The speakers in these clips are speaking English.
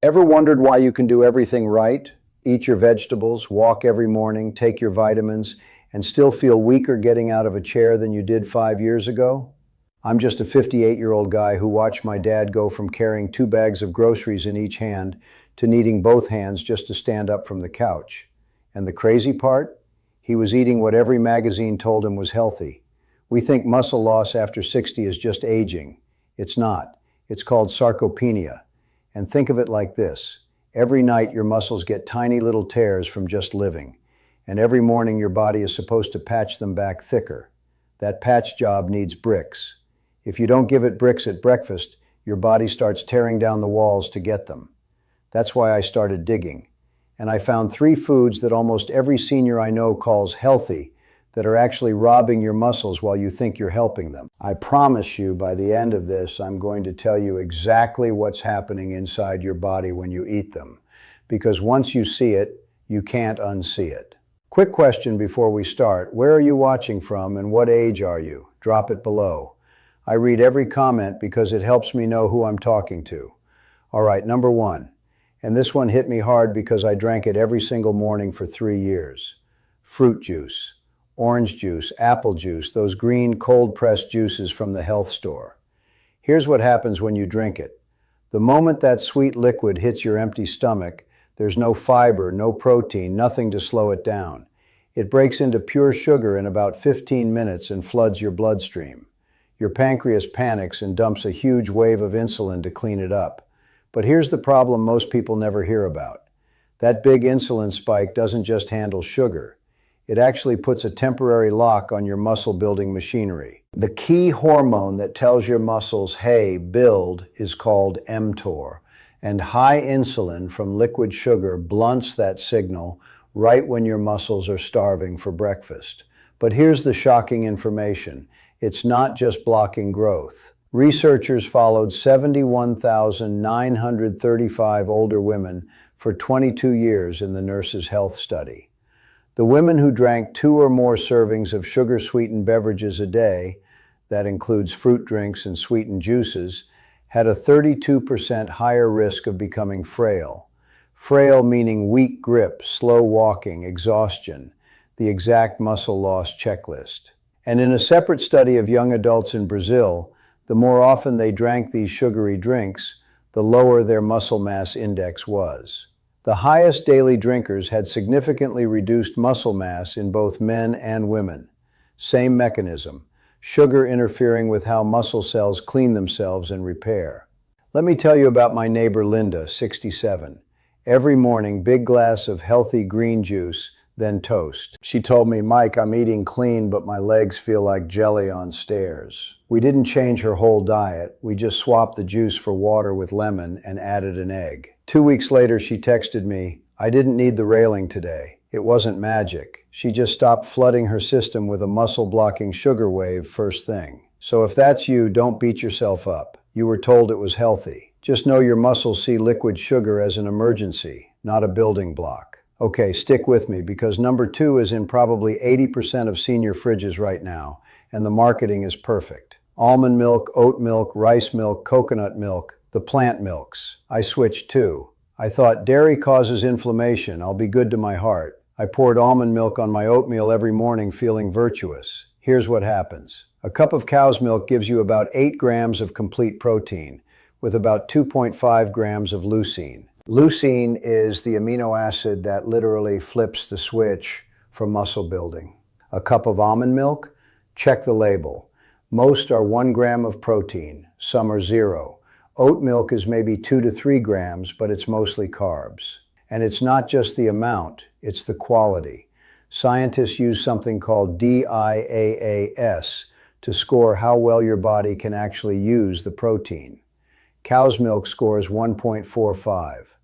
Ever wondered why you can do everything right? Eat your vegetables, walk every morning, take your vitamins, and still feel weaker getting out of a chair than you did 5 years ago? I'm just a 58-year-old guy who watched my dad go from carrying 2 bags of groceries in each hand to needing both hands just to stand up from the couch. And the crazy part? He was eating what every magazine told him was healthy. We think muscle loss after 60 is just aging. It's not. It's called sarcopenia. And think of it like this. Every night your muscles get tiny little tears from just living. And every morning your body is supposed to patch them back thicker. That patch job needs bricks. If you don't give it bricks at breakfast, your body starts tearing down the walls to get them. That's why I started digging. And I found 3 foods that almost every senior I know calls healthy that are actually robbing your muscles while you think you're helping them. I promise you by the end of this, I'm going to tell you exactly what's happening inside your body when you eat them. Because once you see it, you can't unsee it. Quick question before we start. Where are you watching from and what age are you? Drop it below. I read every comment because it helps me know who I'm talking to. All right, number 1. And this one hit me hard because I drank it every single morning for 3 years. Fruit juice. Orange juice, apple juice, those green cold-pressed juices from the health store. Here's what happens when you drink it. The moment that sweet liquid hits your empty stomach, there's no fiber, no protein, nothing to slow it down. It breaks into pure sugar in about 15 minutes and floods your bloodstream. Your pancreas panics and dumps a huge wave of insulin to clean it up. But here's the problem most people never hear about. That big insulin spike doesn't just handle sugar. It actually puts a temporary lock on your muscle-building machinery. The key hormone that tells your muscles, hey, build, is called mTor. And high insulin from liquid sugar blunts that signal right when your muscles are starving for breakfast. But here's the shocking information. It's not just blocking growth. Researchers followed 71,935 older women for 22 years in the Nurses' Health Study. The women who drank 2 or more servings of sugar-sweetened beverages a day, that includes fruit drinks and sweetened juices, had a 32% higher risk of becoming frail. Frail meaning weak grip, slow walking, exhaustion, the exact muscle loss checklist. And in a separate study of young adults in Brazil, the more often they drank these sugary drinks, the lower their muscle mass index was. The highest daily drinkers had significantly reduced muscle mass in both men and women. Same mechanism, sugar interfering with how muscle cells clean themselves and repair. Let me tell you about my neighbor Linda, 67. Every morning, big glass of healthy green juice, then toast. She told me, Mike, I'm eating clean, but my legs feel like jelly on stairs. We didn't change her whole diet. We just swapped the juice for water with lemon and added an egg. 2 weeks later, she texted me, I didn't need the railing today. It wasn't magic. She just stopped flooding her system with a muscle-blocking sugar wave first thing. So if that's you, don't beat yourself up. You were told it was healthy. Just know your muscles see liquid sugar as an emergency, not a building block. Okay, stick with me because number 2 is in probably 80% of senior fridges right now, and the marketing is perfect. Almond milk, oat milk, rice milk, coconut milk, the plant milks. I switched too. I thought dairy causes inflammation. I'll be good to my heart. I poured almond milk on my oatmeal every morning feeling virtuous. Here's what happens. A cup of cow's milk gives you about 8 grams of complete protein, with about 2.5 grams of leucine. Leucine is the amino acid that literally flips the switch for muscle building. A cup of almond milk? Check the label. Most are 1 gram of protein. Some are 0. Oat milk is maybe 2 to 3 grams, but it's mostly carbs. And it's not just the amount, it's the quality. Scientists use something called DIAAS to score how well your body can actually use the protein. Cow's milk scores 1.45.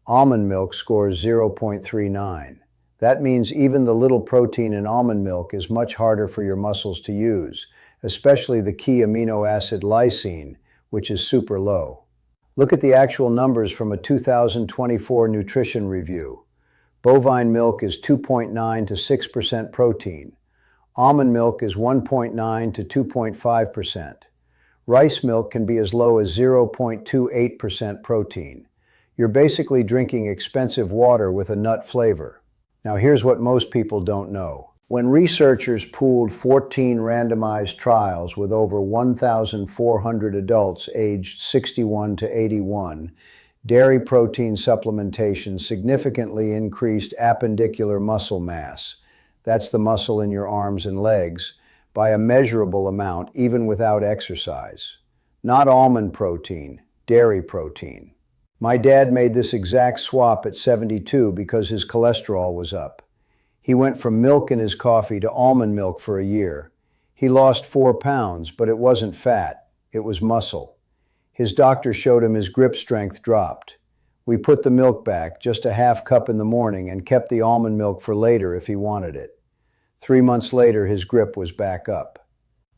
Almond milk scores 0.39. That means even the little protein in almond milk is much harder for your muscles to use, especially the key amino acid lysine, which is super low. Look at the actual numbers from a 2024 nutrition review. Bovine milk is 2.9 to 6% protein. Almond milk is 1.9 to 2.5%. Rice milk can be as low as 0.28% protein. You're basically drinking expensive water with a nut flavor. Now here's what most people don't know. When researchers pooled 14 randomized trials with over 1,400 adults aged 61 to 81, dairy protein supplementation significantly increased appendicular muscle mass, that's the muscle in your arms and legs, by a measurable amount even without exercise. Not almond protein, dairy protein. My dad made this exact swap at 72 because his cholesterol was up. He went from milk in his coffee to almond milk for a year. He lost 4 pounds, but it wasn't fat, it was muscle. His doctor showed him his grip strength dropped. We put the milk back, just a half cup in the morning, and kept the almond milk for later if he wanted it. 3 months later, his grip was back up.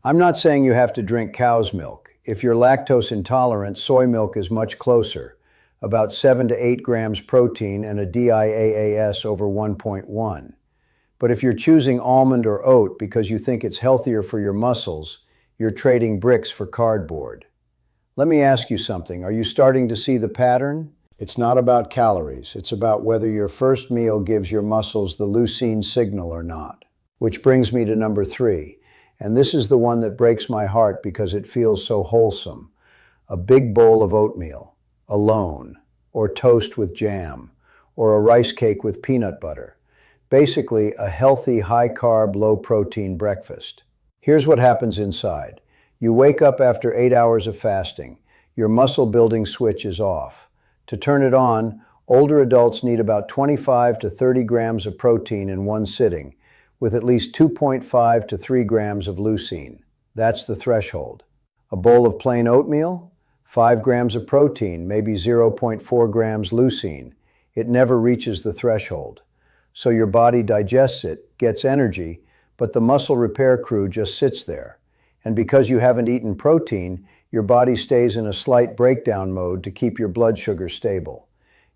I'm not saying you have to drink cow's milk. If you're lactose intolerant, soy milk is much closer, about 7 to 8 grams protein and a DIAAS over 1.1. But if you're choosing almond or oat because you think it's healthier for your muscles, you're trading bricks for cardboard. Let me ask you something. Are you starting to see the pattern? It's not about calories. It's about whether your first meal gives your muscles the leucine signal or not. Which brings me to number 3. And this is the one that breaks my heart because it feels so wholesome. A big bowl of oatmeal, alone, or toast with jam, or a rice cake with peanut butter. Basically, a healthy, high-carb, low-protein breakfast. Here's what happens inside. You wake up after 8 hours of fasting. Your muscle-building switch is off. To turn it on, older adults need about 25 to 30 grams of protein in one sitting, with at least 2.5 to 3 grams of leucine. That's the threshold. A bowl of plain oatmeal? 5 grams of protein, maybe 0.4 grams leucine. It never reaches the threshold. So your body digests it, gets energy, but the muscle repair crew just sits there. And because you haven't eaten protein, your body stays in a slight breakdown mode to keep your blood sugar stable.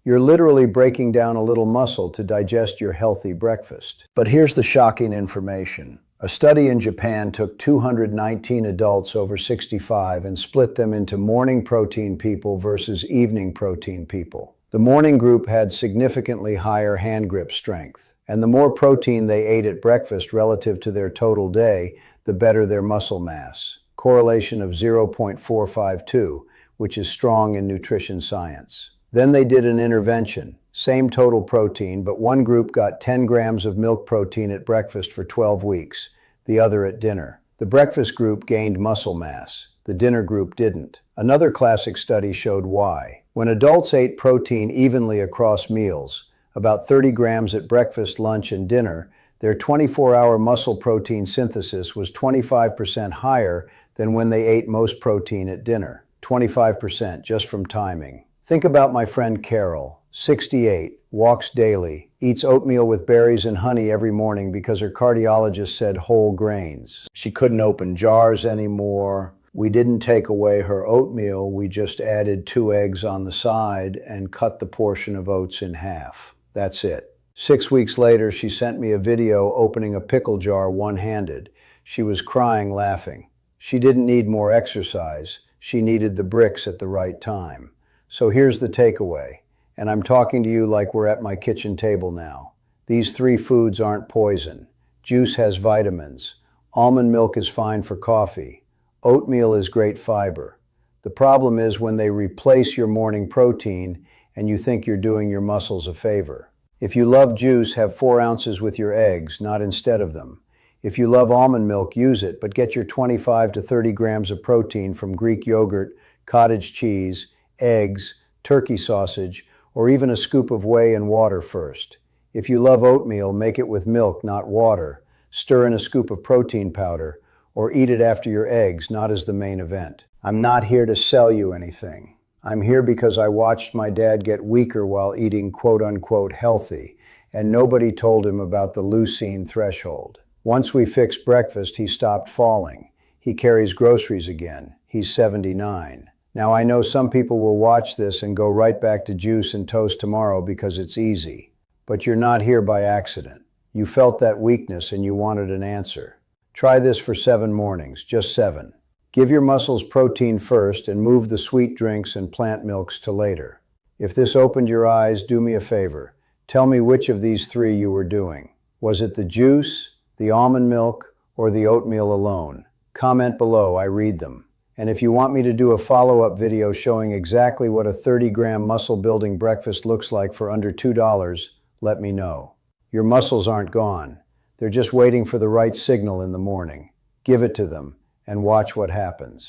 You're literally breaking down a little muscle to digest your healthy breakfast. But here's the shocking information. A study in Japan took 219 adults over 65 and split them into morning protein people versus evening protein people. The morning group had significantly higher hand grip strength, and the more protein they ate at breakfast relative to their total day, the better their muscle mass. Correlation of 0.452, which is strong in nutrition science. Then they did an intervention. Same total protein, but one group got 10 grams of milk protein at breakfast for 12 weeks, the other at dinner. The breakfast group gained muscle mass. The dinner group didn't. Another classic study showed why. When adults ate protein evenly across meals, about 30 grams at breakfast, lunch, and dinner, their 24-hour muscle protein synthesis was 25% higher than when they ate most protein at dinner. 25% just from timing. Think about my friend Carol, 68, walks daily, eats oatmeal with berries and honey every morning because her cardiologist said whole grains. She couldn't open jars anymore. We didn't take away her oatmeal, we just added 2 eggs on the side and cut the portion of oats in half. That's it. 6 weeks later, she sent me a video opening a pickle jar one-handed. She was crying, laughing. She didn't need more exercise. She needed the bricks at the right time. So here's the takeaway, and I'm talking to you like we're at my kitchen table now. These 3 foods aren't poison. Juice has vitamins. Almond milk is fine for coffee. Oatmeal is great fiber. The problem is when they replace your morning protein and you think you're doing your muscles a favor. If you love juice, have 4 ounces with your eggs, not instead of them. If you love almond milk, use it, but get your 25 to 30 grams of protein from Greek yogurt, cottage cheese, eggs, turkey sausage, or even a scoop of whey and water first. If you love oatmeal, make it with milk, not water. Stir in a scoop of protein powder, or eat it after your eggs, not as the main event. I'm not here to sell you anything. I'm here because I watched my dad get weaker while eating quote-unquote healthy, and nobody told him about the leucine threshold. Once we fixed breakfast, he stopped falling. He carries groceries again. He's 79. Now I know some people will watch this and go right back to juice and toast tomorrow because it's easy. But you're not here by accident. You felt that weakness and you wanted an answer. Try this for 7 mornings, just 7. Give your muscles protein first and move the sweet drinks and plant milks to later. If this opened your eyes, do me a favor. Tell me which of these three you were doing. Was it the juice, the almond milk, or the oatmeal alone? Comment below, I read them. And if you want me to do a follow-up video showing exactly what a 30-gram muscle-building breakfast looks like for under $2, let me know. Your muscles aren't gone. They're just waiting for the right signal in the morning. Give it to them and watch what happens.